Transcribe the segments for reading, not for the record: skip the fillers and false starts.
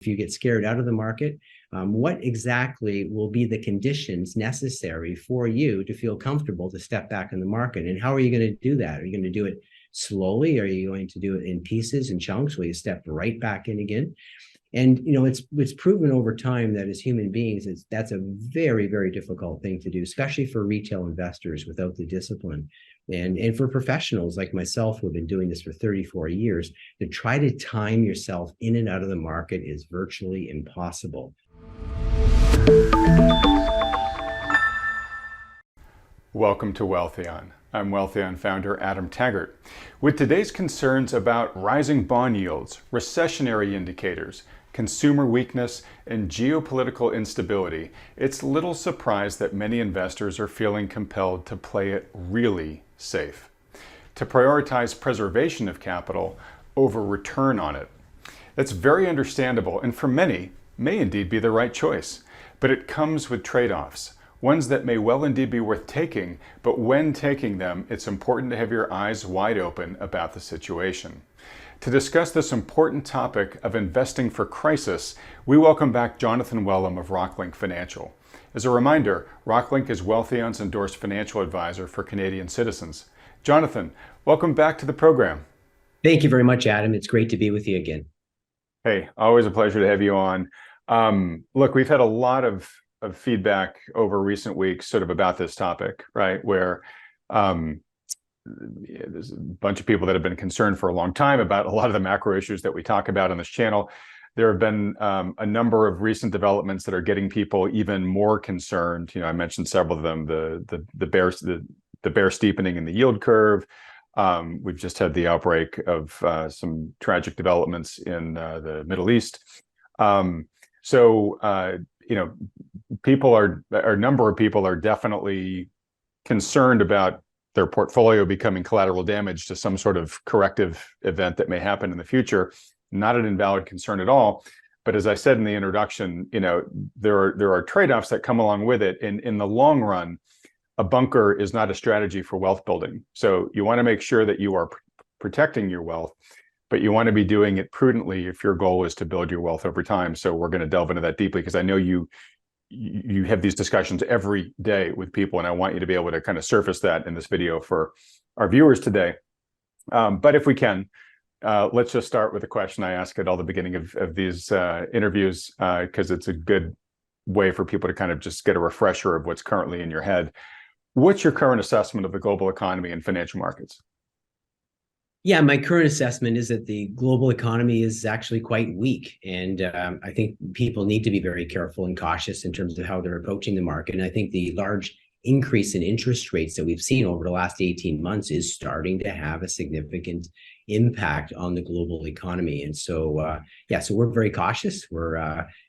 if you get scared out of the market, what exactly will be the conditions necessary for you to feel comfortable to step back in the market? And how are you going to do that? Are you going to do it slowly? Are you going to do it in pieces and chunks where you step right back in again? And it's proven over time that as human beings, that's a very, very difficult thing to do, especially for retail investors without the discipline. And for professionals like myself who have been doing this for 34 years, to try to time yourself in and out of the market is virtually impossible. Welcome to Wealthion. I'm Wealthion founder Adam Taggart. With today's concerns about rising bond yields, recessionary indicators, consumer weakness, and geopolitical instability, it's little surprise that many investors are feeling compelled to play it really safe, to prioritize preservation of capital over return on it. That's very understandable, and for many, may indeed be the right choice. But it comes with trade-offs, ones that may well indeed be worth taking, but when taking them, it's important to have your eyes wide open about the situation. To discuss this important topic of investing for crisis, we welcome back Jonathan Wellum of Rocklinc Financial. As a reminder, Rocklinc is Wealthion's endorsed financial advisor for Canadian citizens. Jonathan, welcome back to the program. Thank you very much, Adam. It's great to be with you again. Hey, always a pleasure to have you on. Look, we've had a lot of feedback over recent weeks sort of about this topic, right? Where there's a bunch of people that have been concerned for a long time about a lot of the macro issues that we talk about on this channel. There have been a number of recent developments that are getting people even more concerned. I mentioned several of them: the bear steepening in the yield curve. We've just had the outbreak of some tragic developments in the Middle East. A number of people are definitely concerned about their portfolio becoming collateral damage to some sort of corrective event that may happen in the future. Not an invalid concern at all. But as I said in the introduction, there are trade-offs that come along with it. In the long run, a bunker is not a strategy for wealth building. So you want to make sure that you are protecting your wealth, but you want to be doing it prudently if your goal is to build your wealth over time. So we're going to delve into that deeply, because I know you have these discussions every day with people, and I want you to be able to kind of surface that in this video for our viewers today. But if we can, let's just start with a question I ask at all the beginning of these interviews, because it's a good way for people to kind of just get a refresher of what's currently in your head. What's your current assessment of the global economy and financial markets? Yeah, my current assessment is that the global economy is actually quite weak. And I think people need to be very careful and cautious in terms of how they're approaching the market. And I think the large increase in interest rates that we've seen over the last 18 months is starting to have a significant impact on the global economy. And so, so we're very cautious.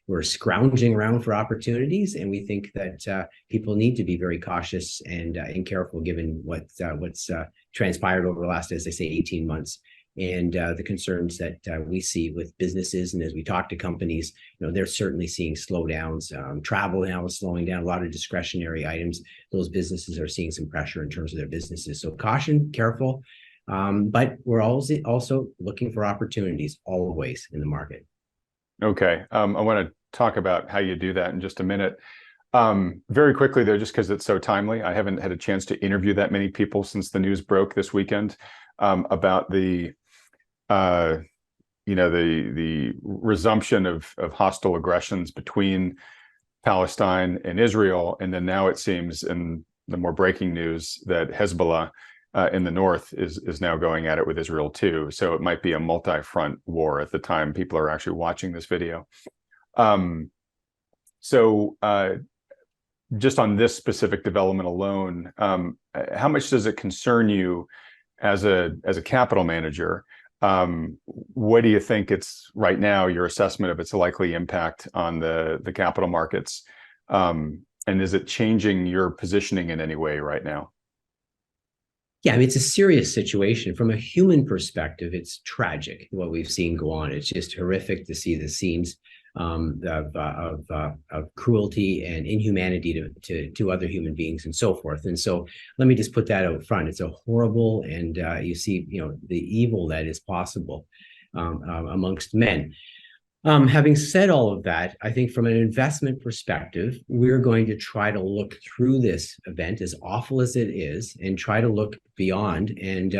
We're scrounging around for opportunities, and we think that people need to be very cautious and careful given what's transpired over the last, as I say, 18 months. And the concerns that we see with businesses, and as we talk to companies, they're certainly seeing slowdowns. Travel now is slowing down. A lot of discretionary items, those businesses are seeing some pressure in terms of their businesses. So caution, careful, but we're also looking for opportunities always in the market. Okay, I want to talk about how you do that in just a minute. Very quickly though, just because it's so timely, I haven't had a chance to interview that many people since the news broke this weekend about the resumption of hostile aggressions between Palestine and Israel, and then now it seems in the more breaking news that Hezbollah in the north is now going at it with Israel too. So it might be a multi-front war at the time people are actually watching this video. Just on this specific development alone, how much does it concern you as a capital manager? What do you think it's right now, your assessment of its likely impact on the capital markets? And is it changing your positioning in any way right now? Yeah, I mean, it's a serious situation. From a human perspective, it's tragic what we've seen go on. It's just horrific to see the scenes of cruelty and inhumanity to other human beings and so forth. And so let me just put that out front. It's a horrible, and you see, the evil that is possible amongst men. Having said all of that, I think from an investment perspective, we're going to try to look through this event, as awful as it is, and try to look beyond. And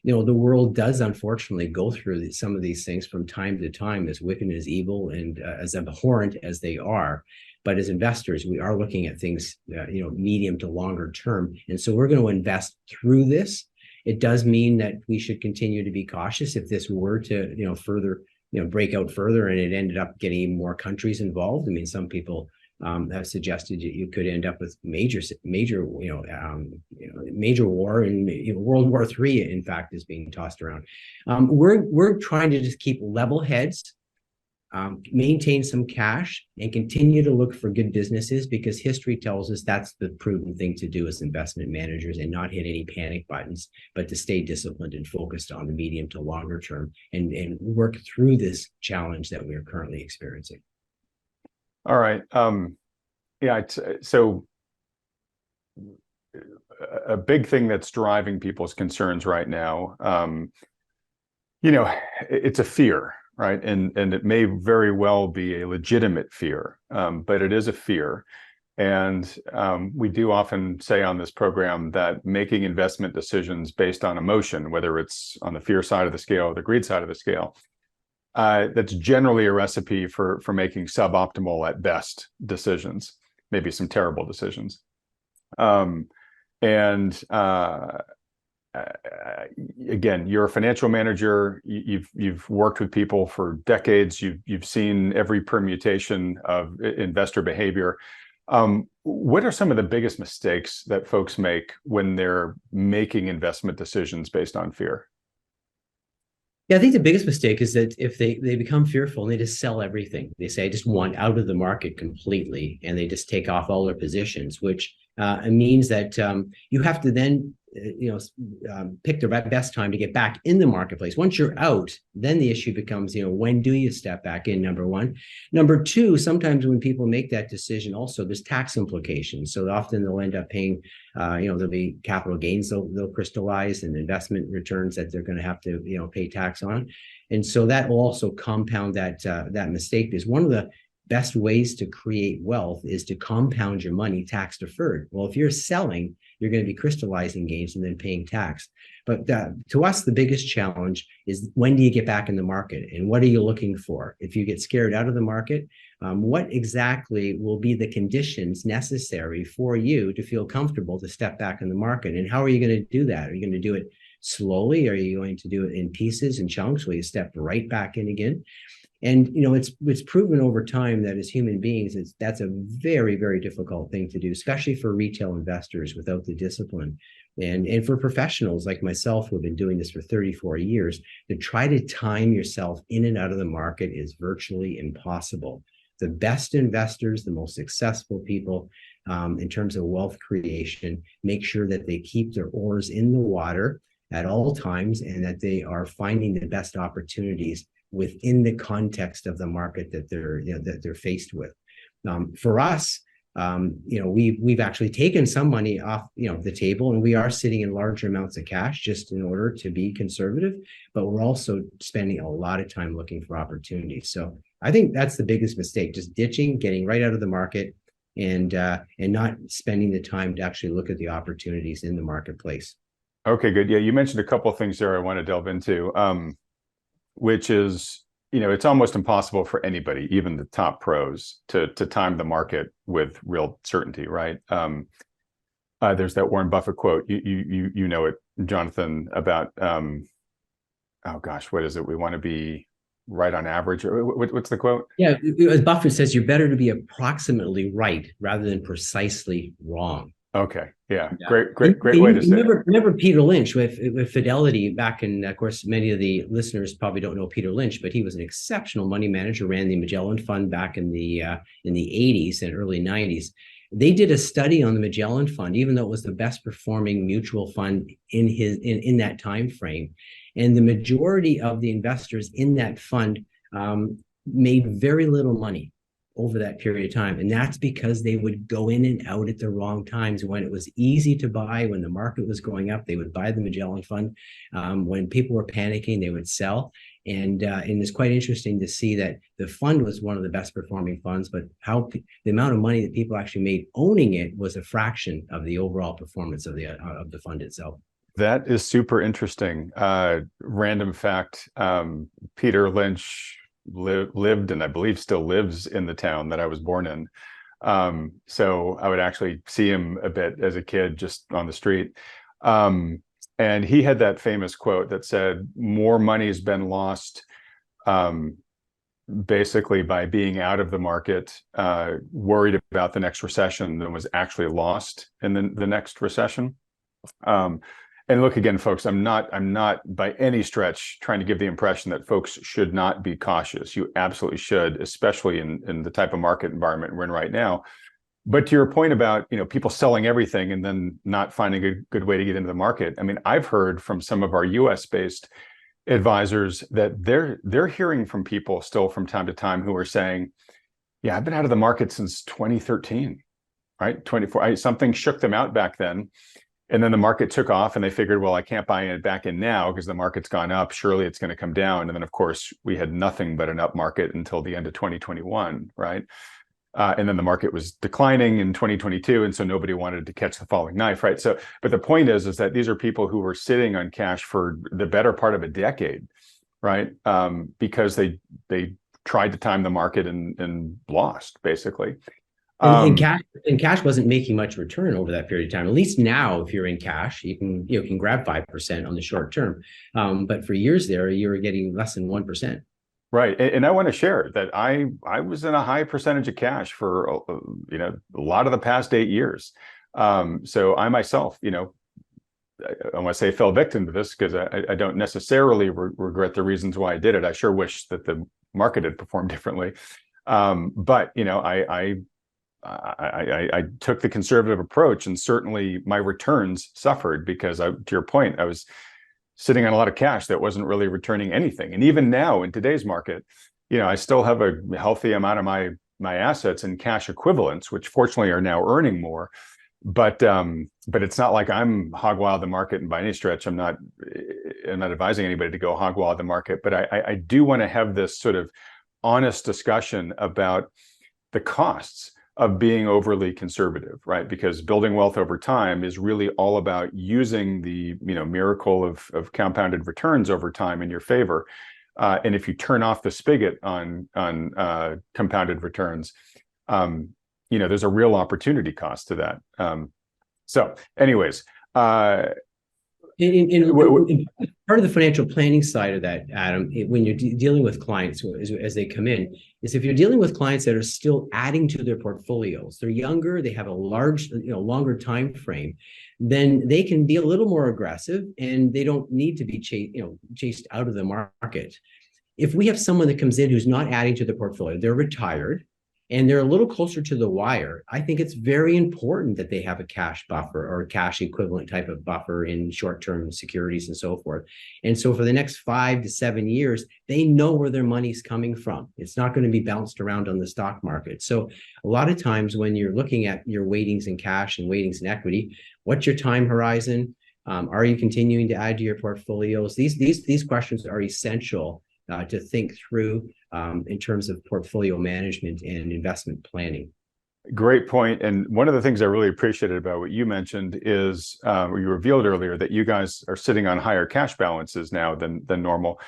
the world does unfortunately go through some of these things from time to time, as wicked and as evil and as abhorrent as they are. But as investors, we are looking at things, medium to longer term, and so we're going to invest through this. It does mean that we should continue to be cautious if this were to, further break out further and it ended up getting more countries involved. I mean, some people have suggested you could end up with major war, and World War III, in fact, is being tossed around. We're trying to just keep level heads, maintain some cash, and continue to look for good businesses, because history tells us that's the prudent thing to do as investment managers, and not hit any panic buttons, but to stay disciplined and focused on the medium to longer term and work through this challenge that we are currently experiencing. All right. So a big thing that's driving people's concerns right now, it's a fear. Right. And it may very well be a legitimate fear, but it is a fear. And we do often say on this program that making investment decisions based on emotion, whether it's on the fear side of the scale or the greed side of the scale, that's generally a recipe for making suboptimal at best decisions, maybe some terrible decisions. Again, you're a financial manager. You've worked with people for decades. You've seen every permutation of investor behavior. What are some of the biggest mistakes that folks make when they're making investment decisions based on fear? Yeah, I think the biggest mistake is that if they become fearful and they just sell everything, they say, I just want out of the market completely, and they just take off all their positions, which means that you have to then pick the best time to get back in the marketplace. Once you're out, then the issue becomes, when do you step back in, number one. Number two, sometimes when people make that decision, also there's tax implications. So often they'll end up paying, there'll be capital gains they'll crystallize, and investment returns that they're going to have to, pay tax on. And so that will also compound that mistake. Because one of the best ways to create wealth is to compound your money tax deferred. Well, if you're selling, you're going to be crystallizing gains and then paying tax. But to us, the biggest challenge is, when do you get back in the market, and what are you looking for? If you get scared out of the market, what exactly will be the conditions necessary for you to feel comfortable to step back in the market? And how are you going to do that? Are you going to do it slowly? Are you going to do it in pieces and chunks where you step right back in again? And it's proven over time that as human beings, that's a very, very difficult thing to do, especially for retail investors without the discipline. And for professionals like myself, who have been doing this for 34 years, to try to time yourself in and out of the market is virtually impossible. The best investors, the most successful people in terms of wealth creation, make sure that they keep their oars in the water at all times, and that they are finding the best opportunities within the context of the market that they're faced with. For us, we've actually taken some money off the table, and we are sitting in larger amounts of cash just in order to be conservative, but we're also spending a lot of time looking for opportunities. So I think that's the biggest mistake: just ditching, getting right out of the market, and not spending the time to actually look at the opportunities in the marketplace. Okay, good. Yeah, you mentioned a couple of things there I want to delve into. Which is, it's almost impossible for anybody, even the top pros, to time the market with real certainty, right? There's that Warren Buffett quote, you know it, Jonathan, about, oh gosh, what is it? We want to be right on average. What's the quote? Yeah, as Buffett says, you're better to be approximately right rather than precisely wrong. Okay. Yeah. Great way to say it. Remember Peter Lynch with Fidelity back in, of course, many of the listeners probably don't know Peter Lynch, but he was an exceptional money manager, ran the Magellan Fund back in the 80s and early 90s. They did a study on the Magellan Fund, even though it was the best performing mutual fund in that time frame. And the majority of the investors in that fund made very little money over that period of time. And that's because they would go in and out at the wrong times. When it was easy to buy, when the market was going up, they would buy the Magellan Fund. When people were panicking, they would sell. And it's quite interesting to see that the fund was one of the best performing funds, but the amount of money that people actually made owning it was a fraction of the overall performance of the fund itself. That is super interesting. Random fact, Peter Lynch lived and I believe still lives in the town that I was born in. So I would actually see him a bit as a kid just on the street. And he had that famous quote that said, more money has been lost basically by being out of the market, worried about the next recession than was actually lost in the next recession. And look, again, folks, I'm not by any stretch trying to give the impression that folks should not be cautious. You absolutely should, especially in the type of market environment we're in right now. But to your point about, people selling everything and then not finding a good way to get into the market. I mean, I've heard from some of our US based advisors that they're hearing from people still from time to time who are saying, yeah, I've been out of the market since 2013, right? Something shook them out back then. And then the market took off and they figured, well, I can't buy it back in now because the market's gone up. Surely it's going to come down. And then, of course, we had nothing but an up market until the end of 2021, right? And then the market was declining in 2022. And so nobody wanted to catch the falling knife, right? So, but the point is that these are people who were sitting on cash for the better part of a decade, right? Because they tried to time the market and lost, basically. And cash wasn't making much return over that period of time. At least now, if you're in cash, you can grab 5% on the short term. But for years there, you were getting less than 1%. Right, and I want to share that I was in a high percentage of cash for a lot of the past 8 years. So I myself, I want to say fell victim to this because I don't necessarily regret the reasons why I did it. I sure wish that the market had performed differently. But I took the conservative approach, and certainly my returns suffered because, to your point, I was sitting on a lot of cash that wasn't really returning anything. And even now in today's market, I still have a healthy amount of my assets in cash equivalents, which fortunately are now earning more. But it's not like I'm hog wild the market, and by any stretch, I'm not advising anybody to go hog wild the market. But I do want to have this sort of honest discussion about the costs of being overly conservative, right? Because building wealth over time is really all about using the miracle of compounded returns over time in your favor. And if you turn off the spigot on compounded returons, there's a real opportunity cost to that. So, anyways. In part of the financial planning side of that, Adam, when you're dealing with clients as they come in, is if you're dealing with clients that are still adding to their portfolios, they're younger, they have a longer time frame, then they can be a little more aggressive and they don't need to be chased out of the market. If we have someone that comes in who's not adding to the portfolio, they're retired, and they're a little closer to the wire, I think it's very important that they have a cash buffer or a cash equivalent type of buffer in short-term securities and so forth. And so for the next 5 to 7 years, they know where their money's coming from. It's not going to be bounced around on the stock market. So a lot of times when you're looking at your weightings in cash and weightings in equity, what's your time horizon? Are you continuing to add to your portfolios? These questions are essential to think through in terms of portfolio management and investment planning. Great point. And one of the things I really appreciated about what you mentioned is, you revealed earlier that you guys are sitting on higher cash balances now than normal.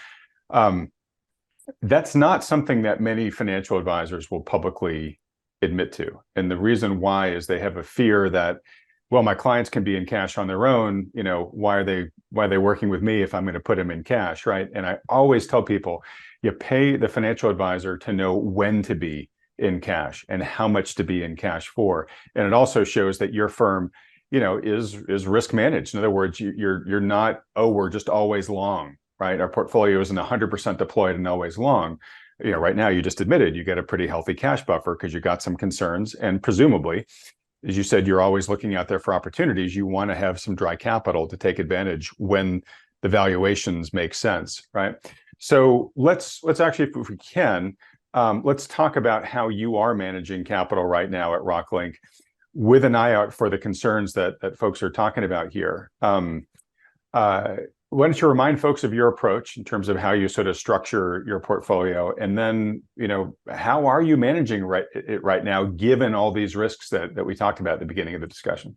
That's not something that many financial advisors will publicly admit to. And the reason why is they have a fear that, well, my clients can be in cash on their own. Why are they working with me if I'm going to put them in cash, right? And I always tell people, you pay the financial advisor to know when to be in cash and how much to be in cash for. And it also shows that your firm, is risk managed. In other words, you're not, we're just always long, right? Our portfolio isn't 100% deployed and always long. Right now you just admitted you get a pretty healthy cash buffer because you got some concerns, and presumably, as you said, you're always looking out there for opportunities. You want to have some dry capital to take advantage when the valuations make sense, right? So let's actually, if we can, let's talk about how you are managing capital right now at Rocklinc, with an eye out for the concerns that folks are talking about here. Why don't you remind folks of your approach in terms of how you sort of structure your portfolio, and then, how are you managing it right now, given all these risks that we talked about at the beginning of the discussion?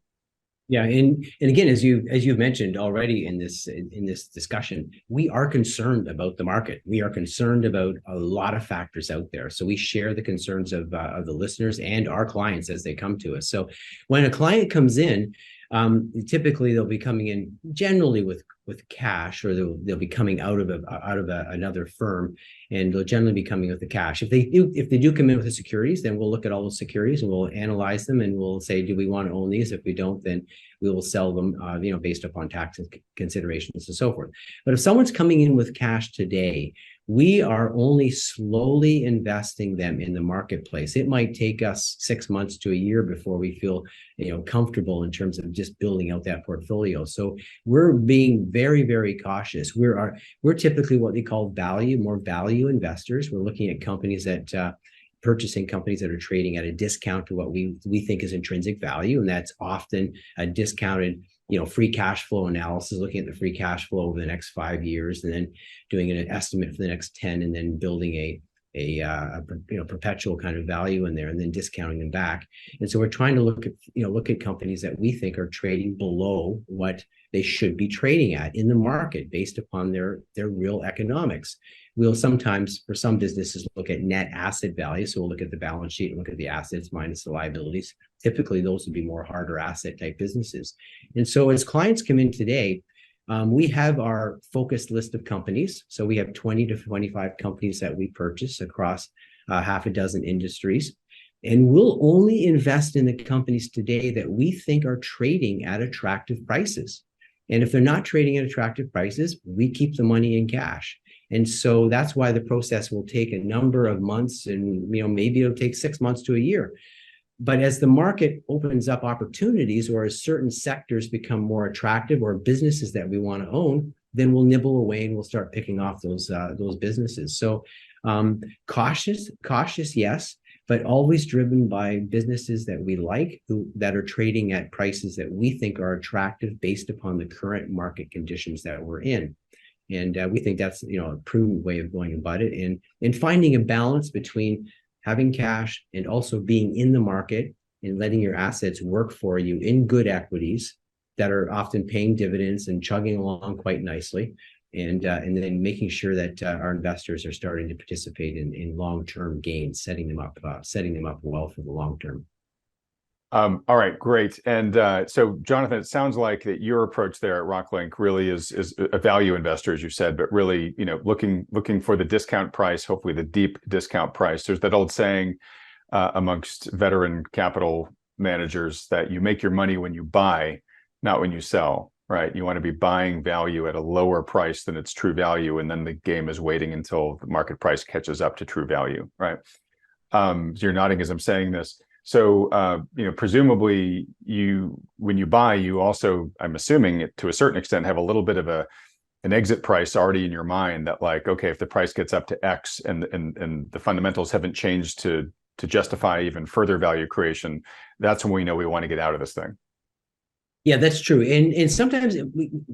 Yeah, and again, as you've mentioned already in this discussion, we are concerned about the market. We are concerned about a lot of factors out there. So we share the concerns of the listeners and our clients as they come to us. So when a client comes in, typically they'll be coming in generally with cash, or they'll be coming out of another firm, and they'll generally be coming with the cash. If they do come in with the securities, then we'll look at all those securities and we'll analyze them, and we'll say, do we want to own these? If we don't, then we will sell them, based upon tax considerations and so forth. But if someone's coming in with cash today, we are only slowly investing them in the marketplace. It might take us 6 months to a year before we feel, comfortable in terms of just building out that portfolio. So we're being very, very cautious. We're typically what they call more value investors. We're looking at companies that purchasing companies that are trading at a discount to what we think is intrinsic value, and that's often a discounted free cash flow analysis, looking at the free cash flow over the next 5 years, and then doing an estimate for the next 10, and then building a perpetual kind of value in there, and then discounting them back. And so we're trying to look at companies that we think are trading below what they should be trading at in the market based upon their real economics. We'll sometimes, for some businesses, look at net asset value. So we'll look at the balance sheet and look at the assets minus the liabilities. Typically, those would be more harder asset type businesses. And so as clients come in today, we have our focused list of companies. So we have 20 to 25 companies that we purchase across half a dozen industries. And we'll only invest in the companies today that we think are trading at attractive prices. And if they're not trading at attractive prices, we keep the money in cash. And so that's why the process will take a number of months, and maybe it'll take 6 months to a year. But as the market opens up opportunities, or as certain sectors become more attractive, or businesses that we want to own, then we'll nibble away and we'll start picking off those businesses. So cautious, yes, but always driven by businesses that we like, that are trading at prices that we think are attractive based upon the current market conditions that we're in. And we think that's a prudent way of going about it, and finding a balance between having cash and also being in the market and letting your assets work for you in good equities that are often paying dividends and chugging along quite nicely, and then making sure that our investors are starting to participate in long-term gains, setting them up well for the long term. All right, great. And so, Jonathan, it sounds like that your approach there at Rocklinc really is a value investor, as you said, but really, looking for the discount price, hopefully the deep discount price. There's that old saying amongst veteran capital managers that you make your money when you buy, not when you sell, right? You want to be buying value at a lower price than its true value, and then the game is waiting until the market price catches up to true value, right? So you're nodding as I'm saying this. So, presumably when you buy, you also, I'm assuming to a certain extent, have a little bit of an exit price already in your mind that, like, okay, if the price gets up to X and the fundamentals haven't changed to justify even further value creation, that's when we know we want to get out of this thing. Yeah, that's true. And sometimes,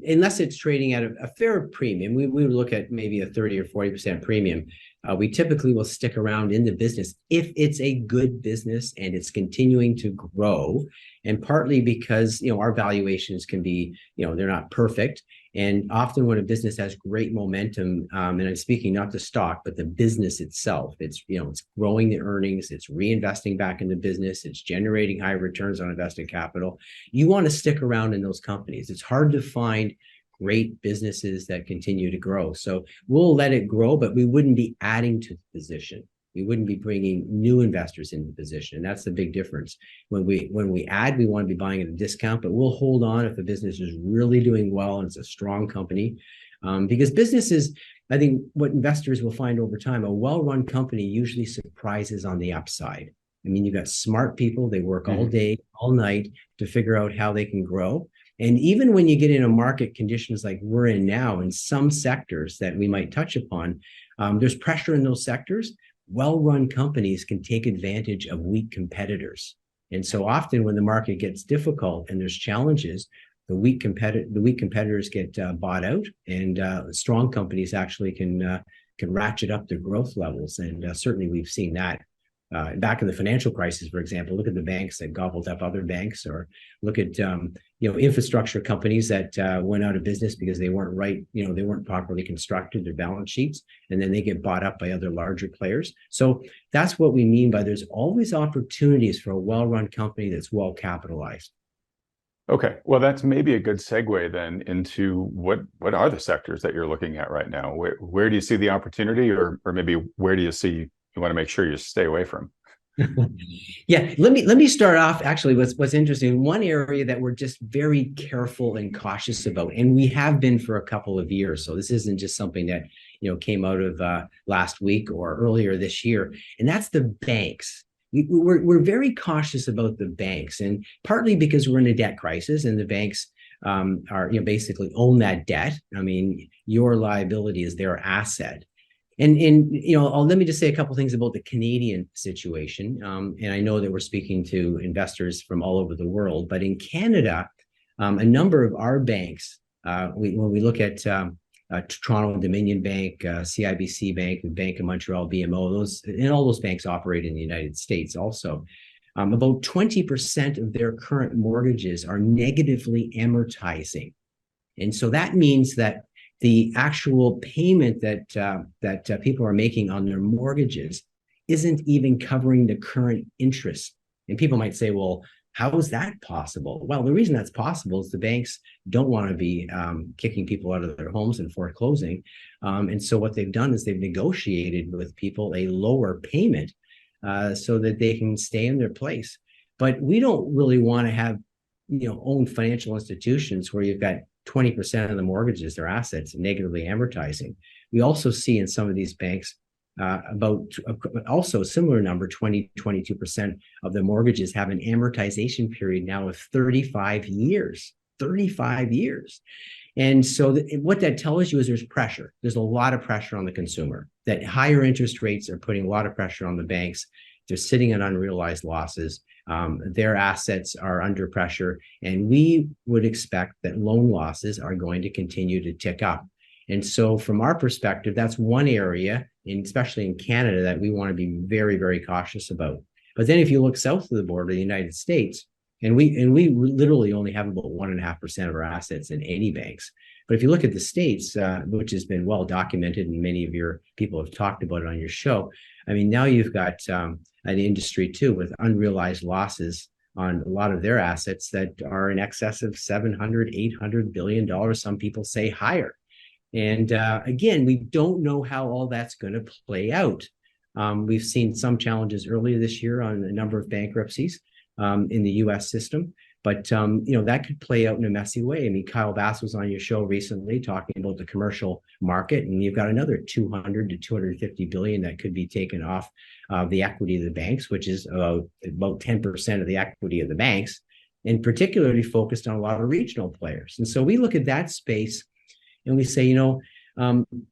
unless it's trading at a fair premium, we would look at maybe a 30 or 40% premium. We typically will stick around in the business if it's a good business and it's continuing to grow. And partly because, our valuations can be, they're not perfect. And often when a business has great momentum, and I'm speaking not the stock, but the business itself, it's growing the earnings, it's reinvesting back in the business, it's generating high returns on invested capital. You want to stick around in those companies. It's hard to find great businesses that continue to grow. So we'll let it grow, but we wouldn't be adding to the position. We wouldn't be bringing new investors into the position. And that's the big difference. When we add, we want to be buying at a discount, but we'll hold on if the business is really doing well and it's a strong company. Because businesses, I think what investors will find over time, a well-run company usually surprises on the upside. I mean, you've got smart people, they work all day, all night to figure out how they can grow. And even when you get into market conditions like we're in now, in some sectors that we might touch upon, there's pressure in those sectors. Well-run companies can take advantage of weak competitors. And so often when the market gets difficult and there's challenges, the weak competitors get bought out, and strong companies actually can ratchet up their growth levels. And certainly we've seen that. Back in the financial crisis, for example, look at the banks that gobbled up other banks, or look at infrastructure companies that went out of business because they weren't they weren't properly constructed, their balance sheets, and then they get bought up by other larger players. So that's what we mean by there's always opportunities for a well-run company that's well capitalized. Okay, well, that's maybe a good segue then into what are the sectors that you're looking at right now? Where do you see the opportunity, or maybe where do you see you want to make sure you stay away from? Yeah, let me start off. Actually, what's interesting, one area that we're just very careful and cautious about, and we have been for a couple of years. So this isn't just something that came out of last week or earlier this year, and that's the banks. We're very cautious about the banks, and partly because we're in a debt crisis, and the banks are basically own that debt. I mean, your liability is their asset. And let me just say a couple of things about the Canadian situation. And I know that we're speaking to investors from all over the world, but in Canada, a number of our banks, when we look at Toronto Dominion Bank, CIBC Bank, the Bank of Montreal, BMO, all those banks operate in the United States also. About 20% of their current mortgages are negatively amortizing. And so that means that the actual payment that people are making on their mortgages isn't even covering the current interest. And people might say, well, how is that possible? Well, the reason that's possible is the banks don't want to be kicking people out of their homes and foreclosing. And so what they've done is they've negotiated with people a lower payment so that they can stay in their place. But we don't really want to have, own financial institutions where you've got 20% of the mortgages, their assets, negatively amortizing. We also see in some of these banks also a similar number, 22% of the mortgages have an amortization period now of 35 years. 35 years. And so what that tells you is there's pressure. There's a lot of pressure on the consumer, that higher interest rates are putting a lot of pressure on the banks. They're sitting in unrealized losses. Their assets are under pressure, and we would expect that loan losses are going to continue to tick up. And so from our perspective, that's one area, and especially in Canada, that we want to be very, very cautious about. But then if you look south of the border, the United States, and we literally only have about 1.5% of our assets in any banks. But if you look at the States, which has been well documented, and many of your people have talked about it on your show, I mean, now you've got an industry too with unrealized losses on a lot of their assets that are in excess of $700-800 billion. Some people say higher. And again, we don't know how all that's going to play out. We've seen some challenges earlier this year on a number of bankruptcies in the U.S. system. But, that could play out in a messy way. I mean, Kyle Bass was on your show recently talking about the commercial market, and you've got another 200 to 250 billion that could be taken off the equity of the banks, which is about 10% of the equity of the banks, and particularly focused on a lot of regional players. And so we look at that space and we say,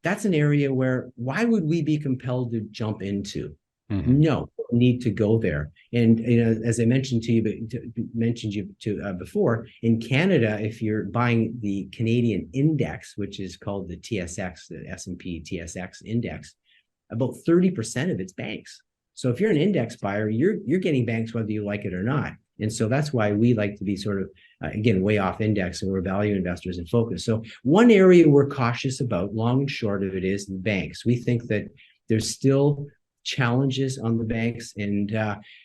that's an area where why would we be compelled to jump into? Mm-hmm. No, need to go there. And as I mentioned to you, before, in Canada, if you're buying the Canadian index, which is called the TSX, the S&P TSX index, about 30% of it's banks. So if you're an index buyer, you're getting banks whether you like it or not. And so that's why we like to be sort of, again, way off index, and we're value investors and focus. So one area we're cautious about, long and short of it, is the banks. We think that there's still challenges on the banks, and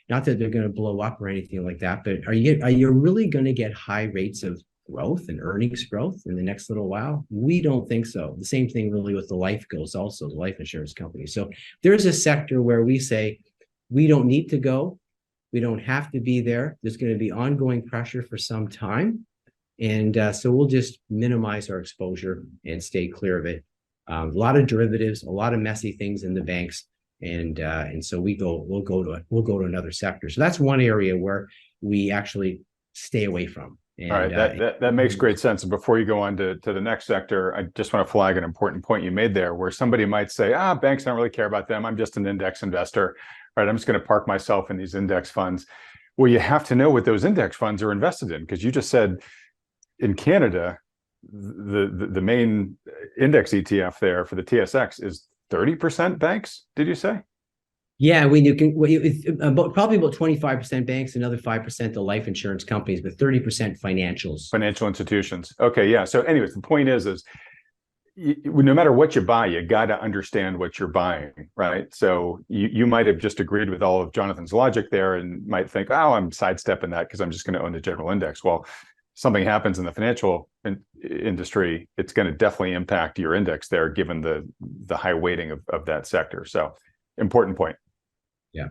not that they're going to blow up or anything like that, but are you really going to get high rates of growth and earnings growth in the next little while? We don't think so. The same thing really with the life goes also, the life insurance company. So there's a sector where we say we don't need to go. We don't have to be there. There's going to be ongoing pressure for some time. And so we'll just minimize our exposure and stay clear of it. A lot of derivatives, a lot of messy things in the banks. And so we'll go to another sector. So that's one area where we actually stay away from. And, all right, that makes great sense. And before you go on to the next sector, I just want to flag an important point you made there, where somebody might say, banks don't really care about them. I'm just an index investor, right? I'm just going to park myself in these index funds. Well, you have to know what those index funds are invested in, because you just said in Canada, the main index ETF there for the TSX is 30% banks, did you say? Yeah, when you can, it's probably about 25% banks, another 5% the life insurance companies, but 30% financials. Financial institutions. Okay, yeah. So anyways, the point is no matter what you buy, you got to understand what you're buying, right? So you might have just agreed with all of Jonathan's logic there and might think, oh, I'm sidestepping that because I'm just going to own the general index. Well, something happens in the financial industry, it's going to definitely impact your index there, given the high weighting of that sector. So important point. Yeah.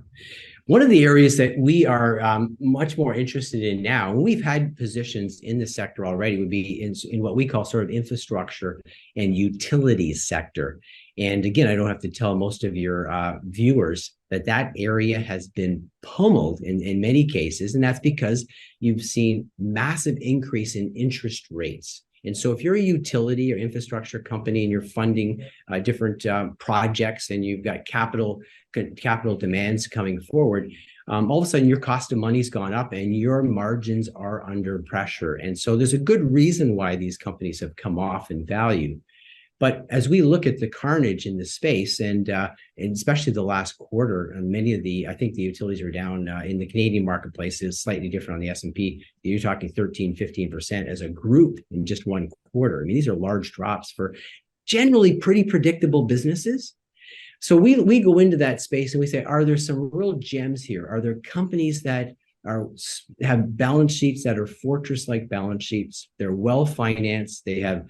One of the areas that we are much more interested in now, and we've had positions in the sector already, would be in what we call sort of infrastructure and utilities sector. And again, I don't have to tell most of your viewers that area has been pummeled in many cases, and that's because you've seen massive increase in interest rates. And so if you're a utility or infrastructure company and you're funding different projects and you've got capital demands coming forward, all of a sudden your cost of money's gone up and your margins are under pressure. And so there's a good reason why these companies have come off in value. But as we look at the carnage in the space, and especially the last quarter, and I think the utilities are down in the Canadian marketplace is slightly different on the S&P. You're talking 13, 15% as a group in just one quarter. I mean, these are large drops for generally pretty predictable businesses. So we go into that space and we say, are there some real gems here? Are there companies that have balance sheets that are fortress-like balance sheets? They're well financed. They've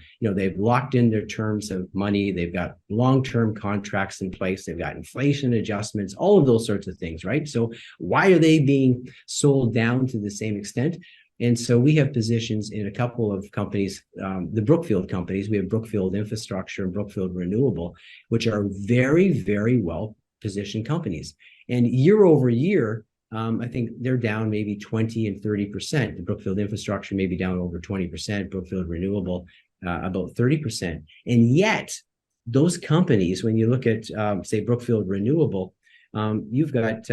locked in their terms of money. They've got long-term contracts in place. They've got inflation adjustments, all of those sorts of things, right? So why are they being sold down to the same extent? And so we have positions in a couple of companies, the Brookfield companies. We have Brookfield Infrastructure and Brookfield Renewable, which are very, very well-positioned companies. And year over year, I think they're down maybe 20 and 30%. The Brookfield Infrastructure may be down over 20%, Brookfield Renewable about 30%. And yet, those companies, when you look at, say, Brookfield Renewable, you've got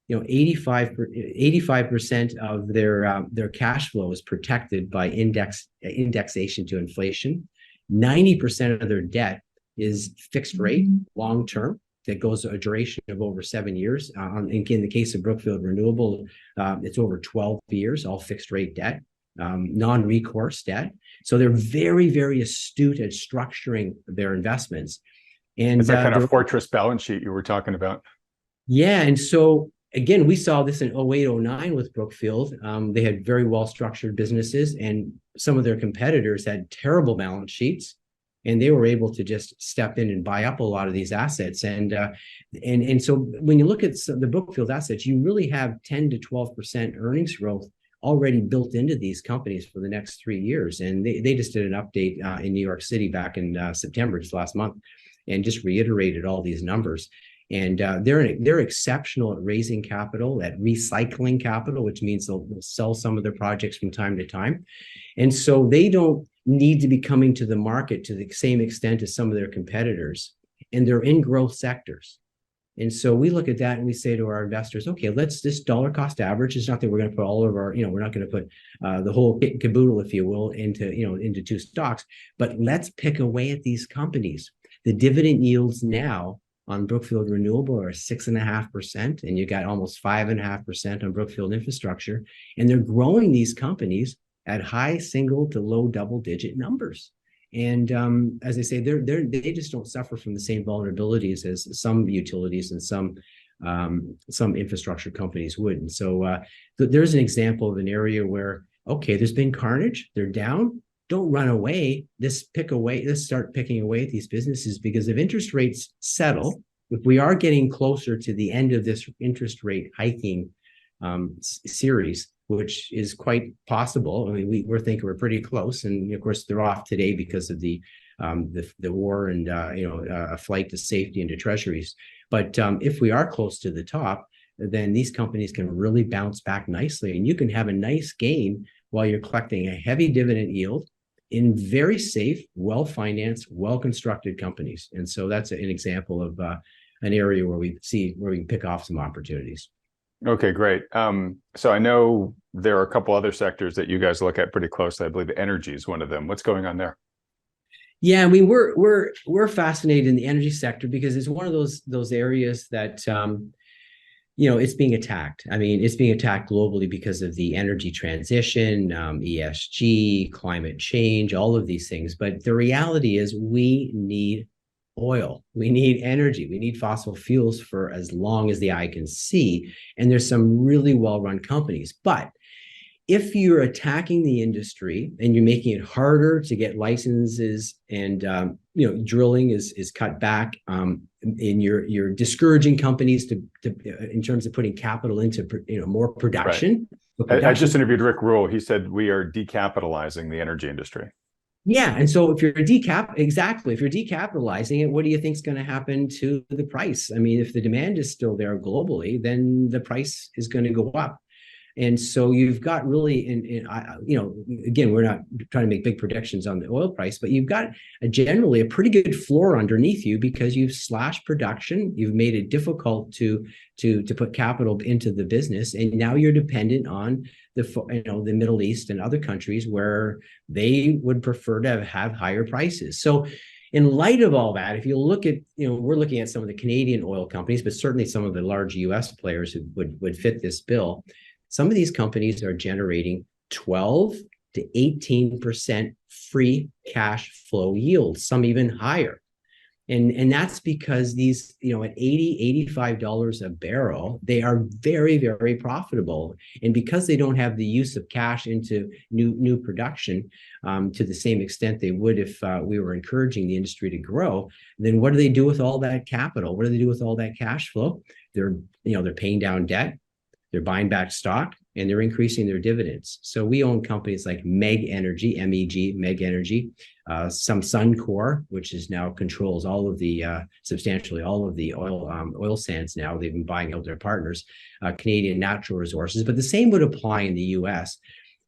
85% of their cash flow is protected by indexation to inflation. 90% of their debt is fixed rate, long term, that goes a duration of over 7 years. In the case of Brookfield Renewable, it's over 12 years, all fixed rate debt, non-recourse debt. So they're very, very astute at structuring their investments. And it's that kind of fortress balance sheet you were talking about. Yeah. And so again, we saw this in 08, 09 with Brookfield. They had very well-structured businesses, and some of their competitors had terrible balance sheets. And they were able to just step in and buy up a lot of these assets. And so when you look at the Brookfield assets, you really have 10 to 12% earnings growth already built into these companies for the next 3 years. And they just did an update in New York City back in September, just last month, and just reiterated all these numbers. And they're exceptional at raising capital, at recycling capital, which means they'll sell some of their projects from time to time. And so they don't need to be coming to the market to the same extent as some of their competitors. And they're in growth sectors. And so we look at that and we say to our investors, okay, let's this dollar cost average. It's not that we're going to put all of our, we're not going to put the whole kit and caboodle, if you will, into two stocks, but let's pick away at these companies. The dividend yields now on Brookfield Renewable are 6.5%, and you got almost 5.5% on Brookfield Infrastructure, and they're growing these companies at high single to low double-digit numbers. And as I say, they just don't suffer from the same vulnerabilities as some utilities and some infrastructure companies would. And so there's an example of an area where, okay, there's been carnage, they're down. Don't run away. Let's start picking away at these businesses, because if interest rates settle, if we are getting closer to the end of this interest rate hiking series, which is quite possible. I mean, we're thinking we're pretty close, and of course they're off today because of the war and a flight to safety into treasuries. But if we are close to the top, then these companies can really bounce back nicely, and you can have a nice gain while you're collecting a heavy dividend yield in very safe, well-financed, well-constructed companies. And so that's an example of an area where we can pick off some opportunities. Okay, great. So I know there are a couple other sectors that you guys look at pretty closely. I believe energy is one of them. What's going on there? Yeah, I mean we're fascinated in the energy sector because it's one of those areas that it's being attacked. I mean, it's being attacked globally because of the energy transition, ESG, climate change, all of these things. But the reality is, we need oil, we need energy, we need fossil fuels for as long as the eye can see. And there's some really well-run companies, but if you're attacking the industry and you're making it harder to get licenses and drilling is cut back, and you're discouraging companies to in terms of putting capital into more production. Right. I just interviewed Rick Rule. He said we are decapitalizing the energy industry. Yeah, and so if you're if you're decapitalizing it, what do you think is going to happen to the price? I mean, if the demand is still there globally, then the price is going to go up. And so you've got really, again, we're not trying to make big predictions on the oil price, but you've got generally a pretty good floor underneath you because you've slashed production, you've made it difficult to put capital into the business, and now you're dependent on the Middle East and other countries where they would prefer to have higher prices. So in light of all that, if you look at, we're looking at some of the Canadian oil companies, but certainly some of the large US players who would fit this bill. Some of these companies are generating 12 to 18% free cash flow yields, some even higher. And that's because these, at $80, $85 a barrel, they are very, very profitable. And because they don't have the use of cash into new production to the same extent they would if we were encouraging the industry to grow, then what do they do with all that capital? What do they do with all that cash flow? They're paying down debt. They're buying back stock, and they're increasing their dividends. So we own companies like MEG Energy, MEG, MEG Energy, some Suncor, which is now controls all of the substantially all of the oil sands now. They've been buying out their partners, Canadian Natural Resources. But the same would apply in the U.S.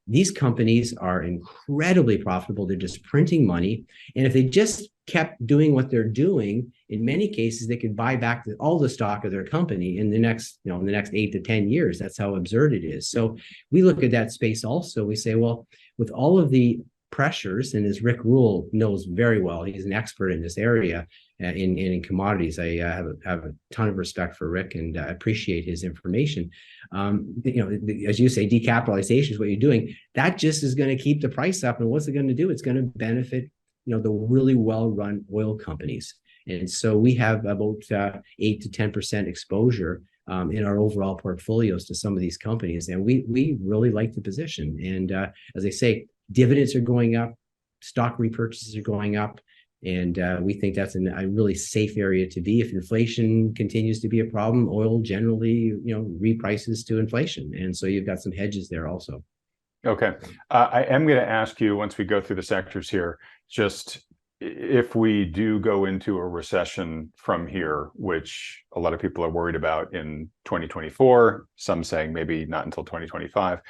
These companies are incredibly profitable. They're just printing money, and if they just kept doing what they're doing, in many cases, they could buy back all the stock of their company in the next 8 to 10 years. That's how absurd it is. So we look at that space also. We say, well, with all of the pressures, and as Rick Rule knows very well, he's an expert in this area in commodities. I have a ton of respect for Rick and appreciate his information. As you say, decapitalization is what you're doing. That just is going to keep the price up. And what's it going to do? It's going to benefit the really well-run oil companies. And so we have about 8 to 10% exposure in our overall portfolios to some of these companies. And we really like the position. And as I say, dividends are going up, stock repurchases are going up. And we think that's a really safe area to be. If inflation continues to be a problem, oil generally, reprices to inflation. And so you've got some hedges there also. Okay. I am going to ask you, once we go through the sectors here, just if we do go into a recession from here, which a lot of people are worried about in 2024, some saying maybe not until 2025,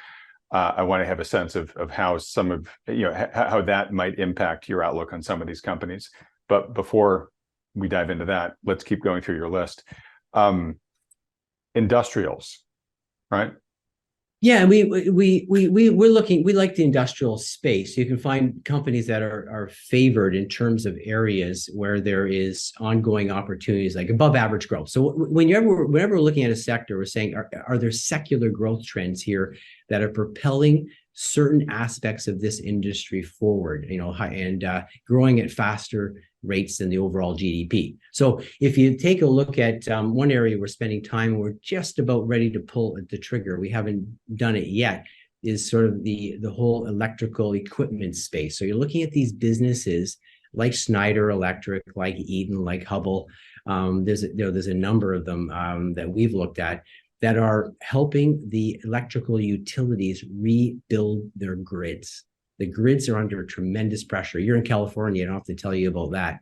I want to have a sense of how some of, how that might impact your outlook on some of these companies. But before we dive into that, let's keep going through your list. Industrials, right? Yeah, we're looking. We like the industrial space. You can find companies that are favored in terms of areas where there is ongoing opportunities, like above average growth. So whenever we're looking at a sector, we're saying, are there secular growth trends here that are propelling certain aspects of this industry forward, and growing at faster rates than the overall GDP. So if you take a look at one area we're spending time, we're just about ready to pull the trigger, we haven't done it yet, is sort of the whole electrical equipment space. So you're looking at these businesses like Schneider Electric, like Eaton, like Hubbell. There's a number of them that we've looked at that are helping the electrical utilities rebuild their grids. The grids are under tremendous pressure. You're in California, I don't have to tell you about that,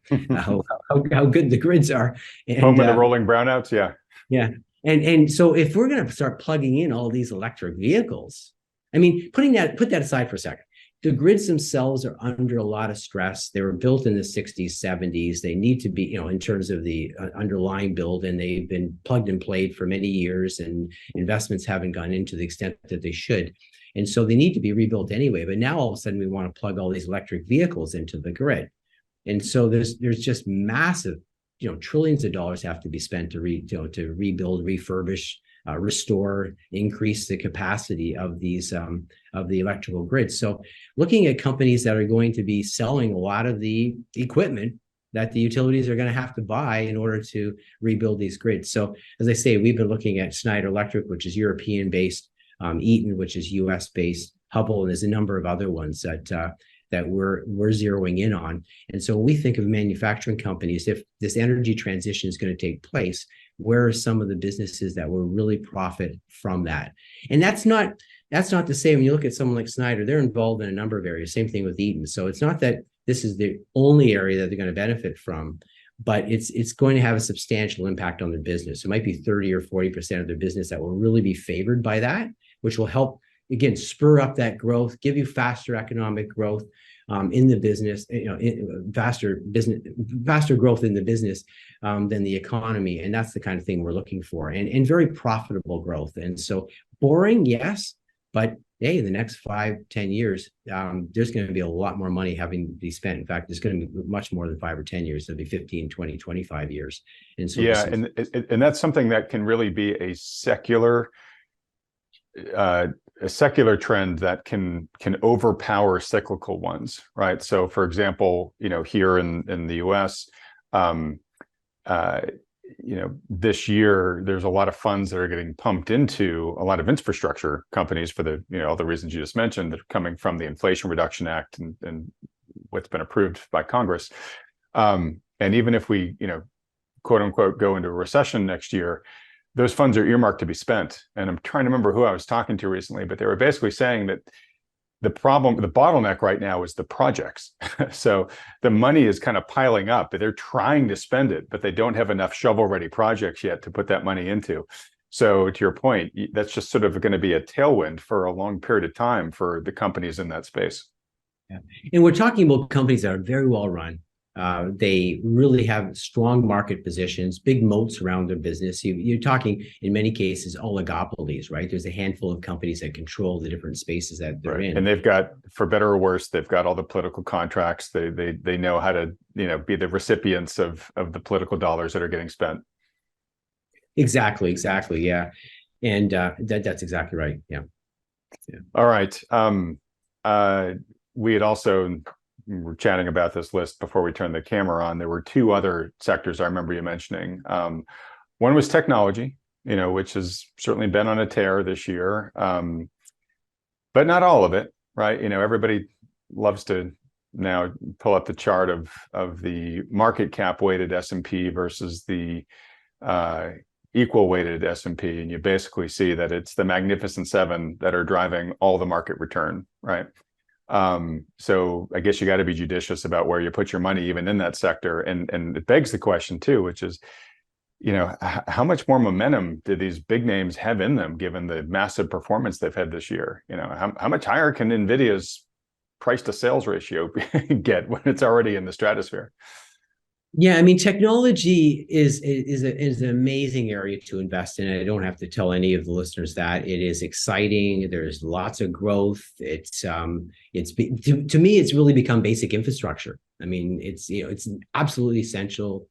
how good the grids are. And, home of the rolling brownouts, yeah. Yeah, and so if we're going to start plugging in all these electric vehicles, I mean, put that aside for a second. the grids themselves are under a lot of stress. They were built in the 60s, 70s. They need to be, in terms of the underlying build, and they've been plugged and played for many years, and investments haven't gone into the extent that they should. And so they need to be rebuilt anyway. But now all of a sudden we want to plug all these electric vehicles into the grid. And so there's just massive, trillions of dollars have to be spent to rebuild, refurbish, restore, increase the capacity of these of the electrical grids. So looking at companies that are going to be selling a lot of the equipment that the utilities are going to have to buy in order to rebuild these grids. So as I say, we've been looking at Schneider Electric, which is European based, Eaton, which is US based, Hubble, and there's a number of other ones that we're zeroing in on. And so when we think of manufacturing companies, if this energy transition is going to take place, where are some of the businesses that will really profit from that? And that's not to say, when you look at someone like Schneider, they're involved in a number of areas. Same thing with Eaton. So it's not that this is the only area that they're going to benefit from, but it's going to have a substantial impact on their business. It might be 30 or 40% of their business that will really be favored by that, which will help, again, spur up that growth, give you faster economic growth in the business, faster growth in the business than the economy. And that's the kind of thing we're looking for, and very profitable growth. And so boring, yes, but hey, in the next 5-10 years, there's going to be a lot more money having to be spent. In fact, there's going to be much more than 5 or 10 years. It'll be 15, 20, 25 years. And so and that's something that can really be a secular trend that can overpower cyclical ones, right? So, for example, here in the U.S., this year there's a lot of funds that are getting pumped into a lot of infrastructure companies for the all the reasons you just mentioned, that are coming from the Inflation Reduction Act and what's been approved by Congress. And even if we quote unquote go into a recession next year, those funds are earmarked to be spent. And I'm trying to remember who I was talking to recently, but they were basically saying that the bottleneck right now is the projects. So the money is kind of piling up, but they're trying to spend it, but they don't have enough shovel-ready projects yet to put that money into. So to your point, that's just sort of going to be a tailwind for a long period of time for the companies in that space. Yeah. And we're talking about companies that are very well run. They really have strong market positions, big moats around their business. You're talking, in many cases, oligopolies, right? There's a handful of companies that control the different spaces that they're in. And they've got, for better or worse, they've got all the political contracts. They know how to, be the recipients of the political dollars that are getting spent. Exactly. Yeah. And that's exactly right. Yeah. All right. We had also... we were chatting about this list before we turned the camera on. There were 2 other sectors I remember you mentioning. One was technology, which has certainly been on a tear this year, but not all of it, right? Everybody loves to now pull up the chart of the market cap weighted S&P versus the equal weighted S&P, and you basically see that it's the Magnificent Seven that are driving all the market return, right? So I guess you got to be judicious about where you put your money, even in that sector. And it begs the question too, which is, how much more momentum do these big names have in them, given the massive performance they've had this year? How much higher can NVIDIA's price to sales ratio get when it's already in the stratosphere? Yeah, I mean, technology is an amazing area to invest in. I don't have to tell any of the listeners that. It is exciting. There's lots of growth. To me, it's really become basic infrastructure. I mean, it's absolutely essential.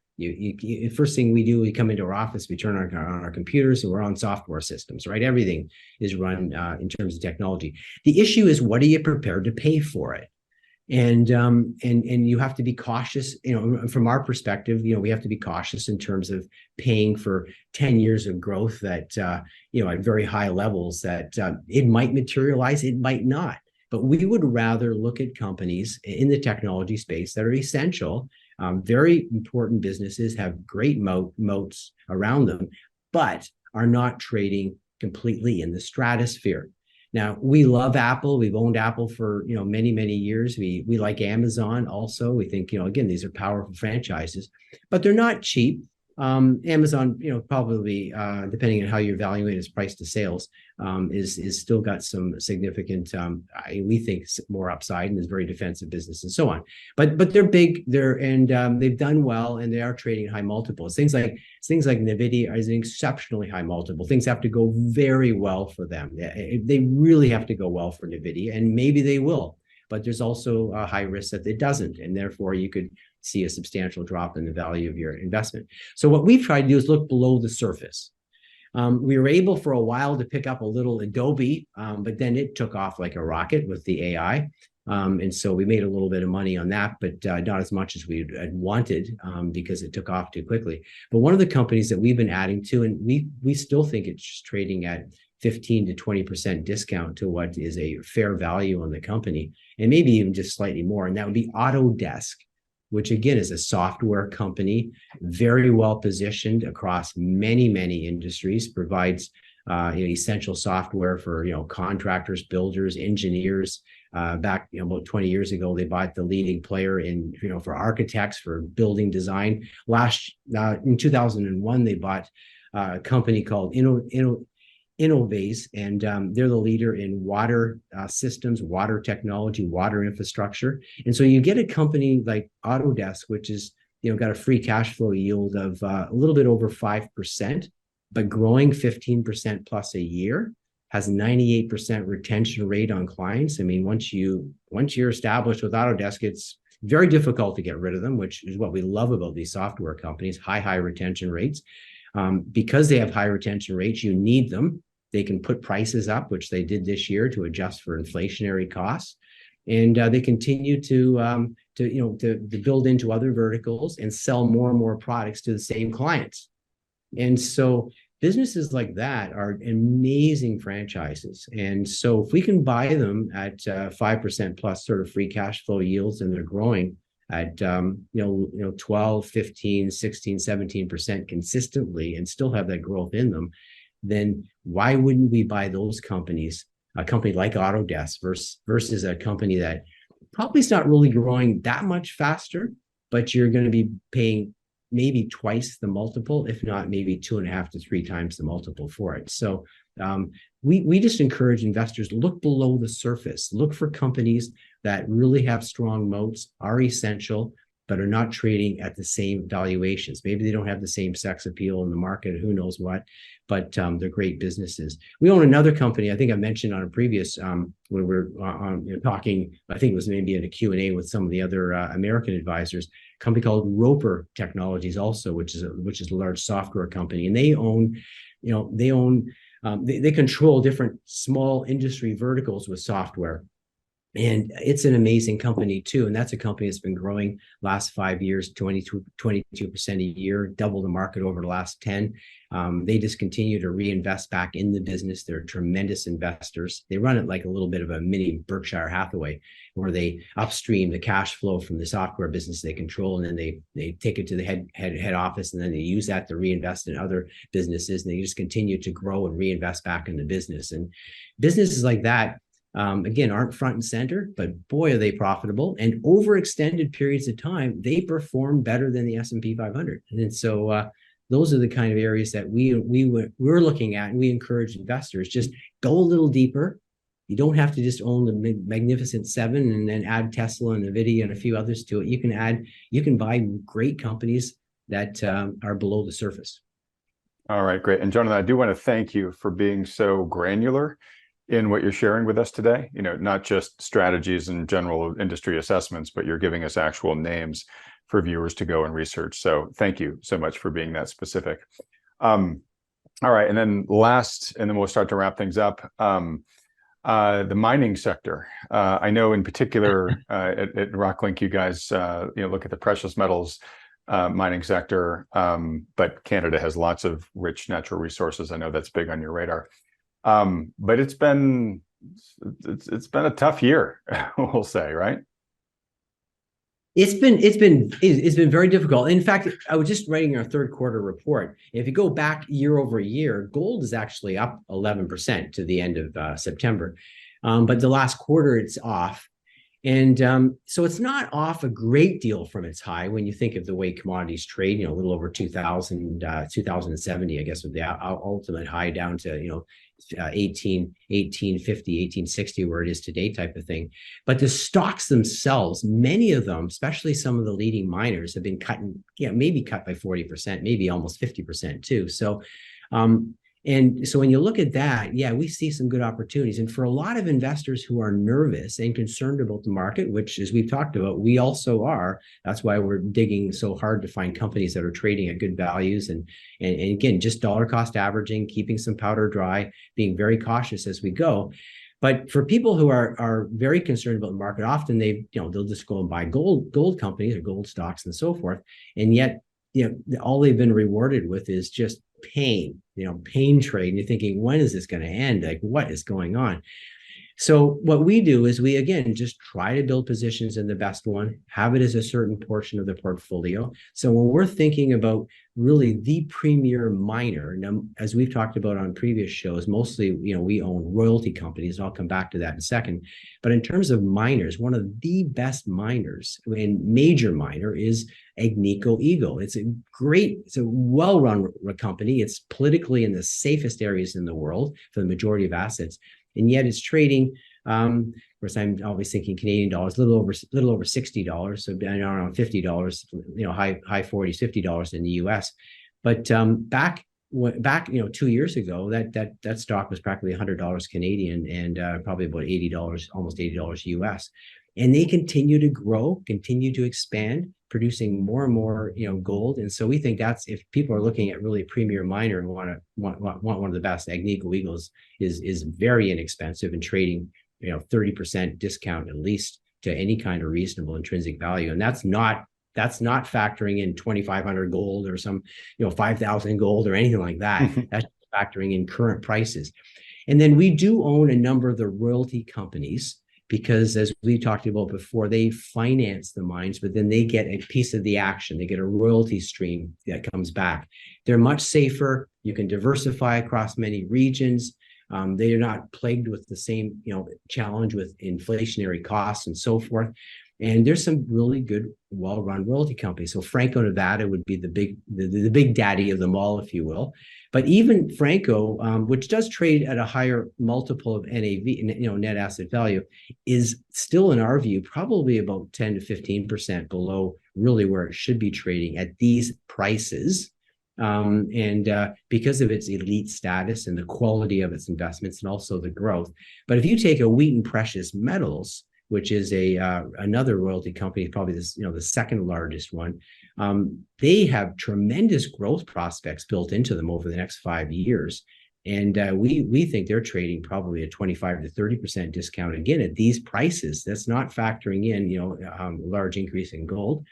First thing we do, we come into our office, we turn on our computers, and we're on software systems, right? Everything is run in terms of technology. The issue is, what are you prepared to pay for it? And you have to be cautious, from our perspective, we have to be cautious in terms of paying for 10 years of growth that, at very high levels, that it might materialize, it might not. But we would rather look at companies in the technology space that are essential, very important businesses, have great moats around them, but are not trading completely in the stratosphere. Now, we love Apple. We've owned Apple for, many, many years. We like Amazon also. We think, again, these are powerful franchises, but they're not cheap. Amazon, probably depending on how you evaluate its price to sales, is still got some significant, we think, more upside, and is very defensive business and so on. But they're big, they've done well, and they are trading high multiples. Things like Nvidia is an exceptionally high multiple. Things have to go very well for them. They really have to go well for Nvidia, and maybe they will. But there's also a high risk that it doesn't, and therefore you could see a substantial drop in the value of your investment. So what we've tried to do is look below the surface. We were able for a while to pick up a little Adobe, but then it took off like a rocket with the AI. And so we made a little bit of money on that, but not as much as we had wanted, because it took off too quickly. But one of the companies that we've been adding to, and we still think it's trading at 15 to 20% discount to what is a fair value on the company, and maybe even just slightly more, and that would be Autodesk, which again is a software company, very well positioned across many, many industries, provides essential software for contractors, builders, engineers. Back about 20 years ago, they bought the leading player in for architects, for building design. In 2001, they bought a company called Innovaze, and they're the leader in water systems, water technology, water infrastructure. And so you get a company like Autodesk, which is got a free cash flow yield of a little bit over 5%, but growing 15% plus a year, has 98% retention rate on clients. I mean, once you're established with Autodesk, it's very difficult to get rid of them, which is what we love about these software companies, high retention rates. Because they have high retention rates, you need them. They can put prices up, which they did this year to adjust for inflationary costs, and they continue to build into other verticals and sell more and more products to the same clients. And so businesses like that are amazing franchises. And so if we can buy them at 5% plus sort of free cash flow yields, and they're growing at 12, 15, 16, 17% consistently, and still have that growth in them, then why wouldn't we buy those companies, a company like Autodesk versus a company that probably is not really growing that much faster, but you're going to be paying maybe twice the multiple, if not maybe 2.5 to 3 times the multiple for it. So we just encourage investors to look below the surface, look for companies that really have strong moats, are essential, but are not trading at the same valuations. Maybe they don't have the same sex appeal in the market, who knows what, but they're great businesses. We own another company, I think I mentioned on a previous, when we were talking, I think it was maybe in a Q&A with some of the other American advisors, a company called Roper Technologies also, which is a large software company. And they control different small industry verticals with software. And it's an amazing company too. And that's a company that's been growing last 5 years, 22% a year, double the market over the last 10. They just continue to reinvest back in the business. They're tremendous investors. They run it like a little bit of a mini Berkshire Hathaway, where they upstream the cash flow from the software business they control, and then they take it to the head office, and then they use that to reinvest in other businesses. And they just continue to grow and reinvest back in the business. And businesses like that, again, aren't front and center, but boy, are they profitable. And over extended periods of time, they perform better than the S&P 500. And so those are the kind of areas that we're looking at, and we encourage investors, just go a little deeper. You don't have to just own the Magnificent Seven and then add Tesla and Nvidia and a few others to it. You can buy great companies that are below the surface. All right, great. And Jonathan, I do want to thank you for being so granular in what you're sharing with us today. Not just strategies and general industry assessments, but you're giving us actual names for viewers to go and research. So thank you so much for being that specific. All right, and then last, and then we'll start to wrap things up. The mining sector. I know in particular at Rocklinc, you guys look at the precious metals mining sector, but Canada has lots of rich natural resources. I know that's big on your radar. But it's been a tough year, we'll say, right? It's been very difficult. In fact, I was just writing our third quarter report. If you go back year over year, gold is actually up 11% to the end of September. But the last quarter, it's off. And so it's not off a great deal from its high when you think of the way commodities trade, a little over 2070, I guess, with the ultimate high down to, 1850, where it is today type of thing. But the stocks themselves, many of them, especially some of the leading miners, have been cut, maybe cut by 40%, maybe almost 50% too. So, and so when you look at that, yeah, we see some good opportunities. And for a lot of investors who are nervous and concerned about the market, which, as we've talked about, we also are. That's why we're digging so hard to find companies that are trading at good values. And again, just dollar cost averaging, keeping some powder dry, being very cautious as we go. But for people who are very concerned about the market, often they'll just go and buy gold companies or gold stocks and so forth. And yet, all they've been rewarded with is just pain trade. And you're thinking, when is this going to end? Like, what is going on? So what we do is we, again, just try to build positions in the best one, have it as a certain portion of the portfolio. So when we're thinking about really the premier miner, now, as we've talked about on previous shows, mostly, we own royalty companies. I'll come back to that in a second. But in terms of miners, one of the best miners and major miner is Agnico Eagle. It's a well-run company. It's politically in the safest areas in the world for the majority of assets. And yet it's trading, of course, I'm always thinking Canadian dollars, a little over $60, so down around $50, high 40s, $50 in the US. But back 2 years ago, that stock was practically $100 Canadian and probably about $80, almost $80 US. And they continue to grow, continue to expand, producing more and more, gold. And so we think that's, if people are looking at really a premier miner and want one of the best, Agnico Eagles is very inexpensive and trading, 30% discount at least to any kind of reasonable intrinsic value. And that's not factoring in 2,500 gold or some, 5,000 gold or anything like that. That's factoring in current prices. And then we do own a number of the royalty companies, because as we talked about before, they finance the mines, but then they get a piece of the action. They get a royalty stream that comes back. They're much safer. You can diversify across many regions. They are not plagued with the same, challenge with inflationary costs and so forth. And there's some really good, well-run royalty companies. So Franco-Nevada would be the big daddy of them all, if you will. But even Franco, which does trade at a higher multiple of NAV, net asset value, is still, in our view, probably about 10 to 15% below really where it should be trading at these prices. And because of its elite status and the quality of its investments and also the growth. But if you take a Wheaton Precious Metals, which is another royalty company, probably the second largest one, they have tremendous growth prospects built into them over the next 5 years. And we think they're trading probably a 25 to 30% discount, again, at these prices. That's not factoring in, large increase in gold.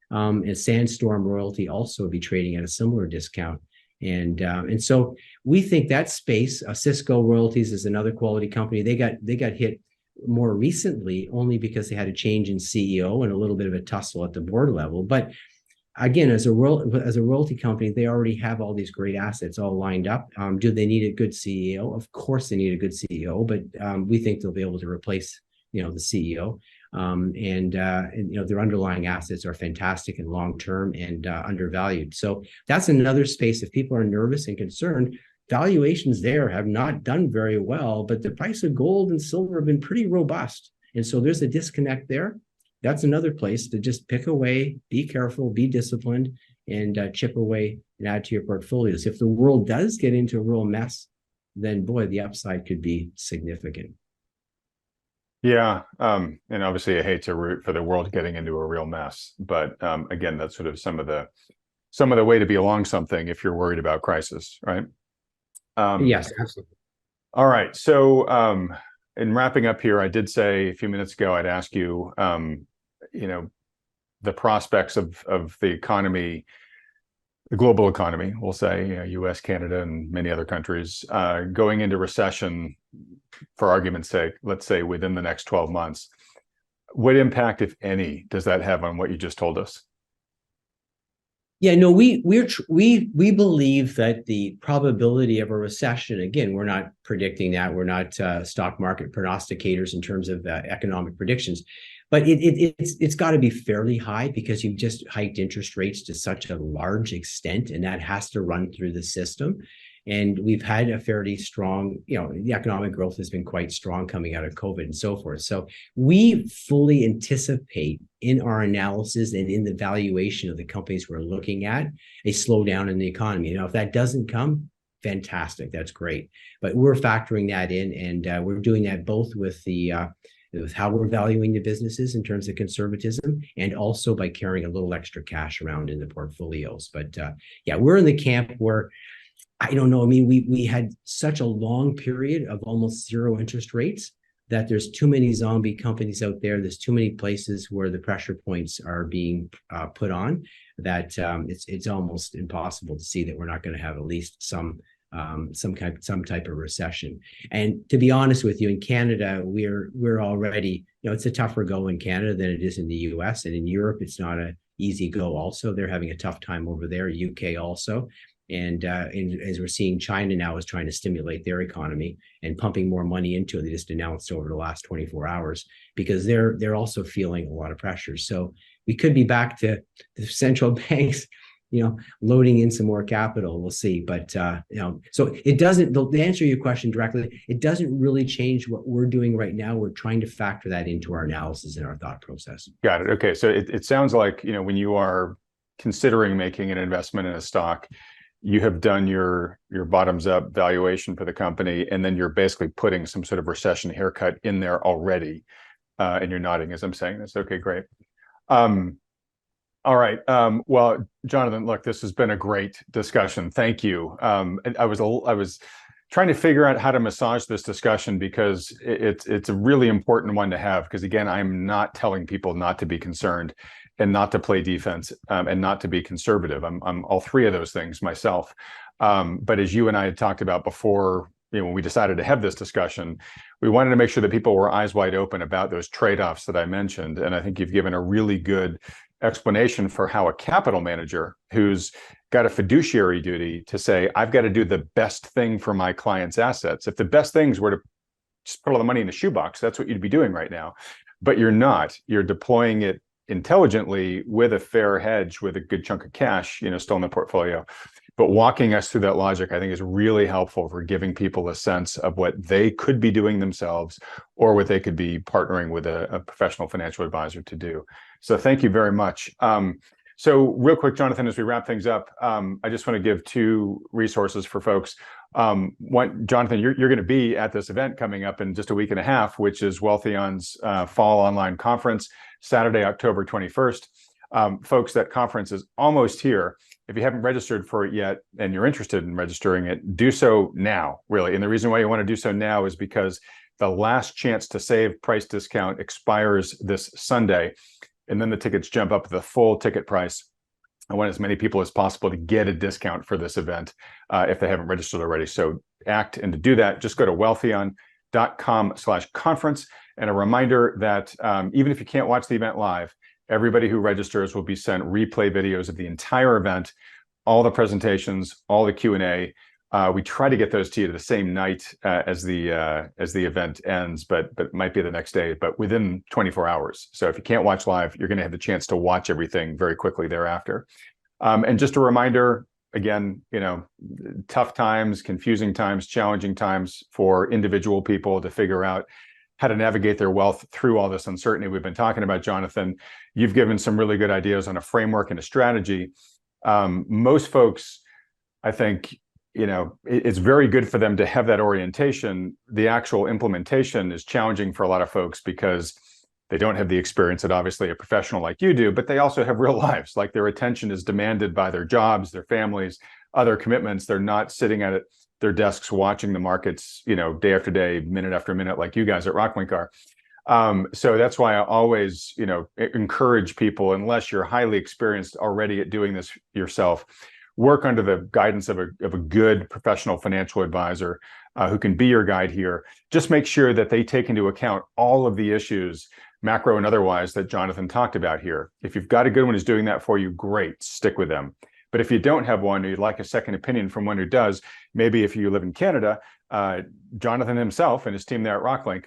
And Sandstorm Royalty also would be trading at a similar discount. And so we think that space, Cisco Royalties is another quality company. They got hit more recently only because they had a change in CEO and a little bit of a tussle at the board level. But again, as a royalty company, they already have all these great assets all lined up. Do they need a good CEO? Of course they need a good CEO, but we think they'll be able to replace, the CEO. And their underlying assets are fantastic and long-term and undervalued. So that's another space. If people are nervous and concerned, valuations there have not done very well, but the price of gold and silver have been pretty robust. And so there's a disconnect there. That's another place to just pick away, be careful, be disciplined, and chip away and add to your portfolios. If the world does get into a real mess, then boy, the upside could be significant. Yeah. And obviously I hate to root for the world getting into a real mess, but again, that's sort of some of the way to be along something if you're worried about crisis, right? Yes, absolutely. All right. So in wrapping up here, I did say a few minutes ago, I'd ask you, the prospects of the economy, the global economy, we'll say, US, Canada, and many other countries, going into recession, for argument's sake, let's say within the next 12 months. What impact, if any, does that have on what you just told us? Yeah, no, we believe that the probability of a recession, again, we're not predicting that. We're not stock market prognosticators in terms of economic predictions. but it's got to be fairly high because you've just hiked interest rates to such a large extent, and that has to run through the system. And we've had a fairly strong, the economic growth has been quite strong coming out of COVID and so forth. So we fully anticipate in our analysis and in the valuation of the companies we're looking at a slowdown in the economy. If that doesn't come, fantastic, that's great. But we're factoring that in, and we're doing that both with with how we're valuing the businesses in terms of conservatism, and also by carrying a little extra cash around in the portfolios. But yeah, we're in the camp where, I don't know. I mean, we had such a long period of almost zero interest rates that there's too many zombie companies out there. There's too many places where the pressure points are being put on that it's almost impossible to see that we're not going to have at least some type of recession. And to be honest with you, in Canada, we're already, it's a tougher go in Canada than it is in the US, and in Europe, it's not an easy go. Also, they're having a tough time over there. UK also. And as we're seeing, China now is trying to stimulate their economy and pumping more money into it. They just announced over the last 24 hours because they're also feeling a lot of pressure. So we could be back to the central banks, loading in some more capital. We'll see. But so it doesn't. To answer your question directly, it doesn't really change what we're doing right now. We're trying to factor that into our analysis and our thought process. Got it. Okay, so it sounds like when you are considering making an investment in a stock, you have done your bottoms up valuation for the company, and then you're basically putting some sort of recession haircut in there already. And you're nodding as I'm saying this. Okay, great. All right. Well, Jonathan, look, this has been a great discussion. Thank you. I was trying to figure out how to massage this discussion because it's a really important one to have. Because again, I'm not telling people not to be concerned and not to play defense, and not to be conservative. I'm all three of those things myself. But as you and I had talked about before, when we decided to have this discussion, we wanted to make sure that people were eyes wide open about those trade-offs that I mentioned. And I think you've given a really good explanation for how a capital manager who's got a fiduciary duty to say, I've got to do the best thing for my client's assets. If the best things were to just put all the money in a shoebox, that's what you'd be doing right now. But you're not. You're deploying it intelligently with a fair hedge, with a good chunk of cash, still in the portfolio. But walking us through that logic, I think, is really helpful for giving people a sense of what they could be doing themselves or what they could be partnering with a professional financial advisor to do. So thank you very much. So real quick, Jonathan, as we wrap things up, I just want to give two resources for folks. One, Jonathan, you're going to be at this event coming up in just a week and a half, which is Wealthion's fall online conference, Saturday, October 21st. Folks, that conference is almost here. If you haven't registered for it yet and you're interested in registering it, do so now, really. And the reason why you want to do so now is because the last chance to save price discount expires this Sunday, and then the tickets jump up to the full ticket price. I want as many people as possible to get a discount for this event if they haven't registered already. So act, and to do that, just go to wealthion.com/conference. And a reminder that even if you can't watch the event live, everybody who registers will be sent replay videos of the entire event, all the presentations, all the Q&A. We try to get those to you the same night as the event ends, but it might be the next day, but within 24 hours. So if you can't watch live, you're going to have the chance to watch everything very quickly thereafter. And just a reminder, again, tough times, confusing times, challenging times for individual people to figure out how to navigate their wealth through all this uncertainty we've been talking about, Jonathan. You've given some really good ideas on a framework and a strategy. Most folks, I think, it's very good for them to have that orientation. The actual implementation is challenging for a lot of folks because they don't have the experience that obviously a professional like you do, but they also have real lives. Like, their attention is demanded by their jobs, their families, other commitments. They're not sitting at their desks watching the markets, day after day, minute after minute, like you guys at Rocklinc are. So that's why I always, encourage people, unless you're highly experienced already at doing this yourself, work under the guidance of a good professional financial advisor who can be your guide here. Just make sure that they take into account all of the issues, macro and otherwise, that Jonathan talked about here. If you've got a good one who's doing that for you, great, stick with them. But if you don't have one, or you'd like a second opinion from one who does, maybe if you live in Canada, Jonathan himself and his team there at Rocklinc,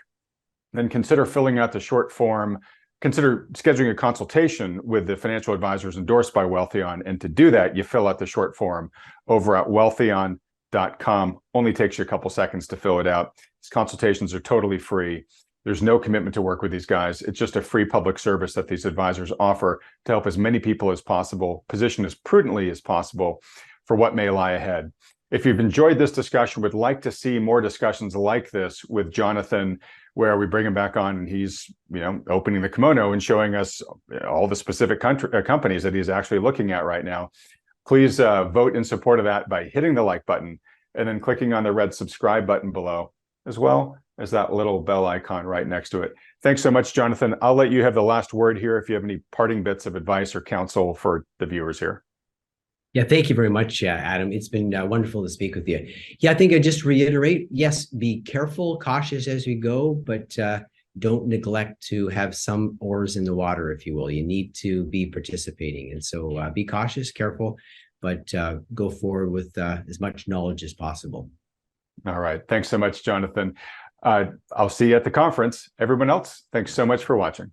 then consider filling out the short form consider scheduling a consultation with the financial advisors endorsed by Wealthion. And to do that, you fill out the short form over at wealthion.com. Only takes you a couple seconds to fill it out. These consultations are totally free. There's no commitment to work with these guys. It's just a free public service that these advisors offer to help as many people as possible, position as prudently as possible for what may lie ahead. If you've enjoyed this discussion, would like to see more discussions like this with Jonathan, where we bring him back on and he's, opening the kimono and showing us all the specific companies that he's actually looking at right now, please vote in support of that by hitting the like button and then clicking on the red subscribe button below, as well as that little bell icon right next to it. Thanks so much, Jonathan. I'll let you have the last word here if you have any parting bits of advice or counsel for the viewers here. Yeah, thank you very much, Adam. It's been wonderful to speak with you. Yeah, I think I just reiterate, yes, be careful, cautious as we go, but don't neglect to have some oars in the water, if you will. You need to be participating. And so be cautious, careful, but go forward with as much knowledge as possible. All right. Thanks so much, Jonathan. I'll see you at the conference. Everyone else, thanks so much for watching.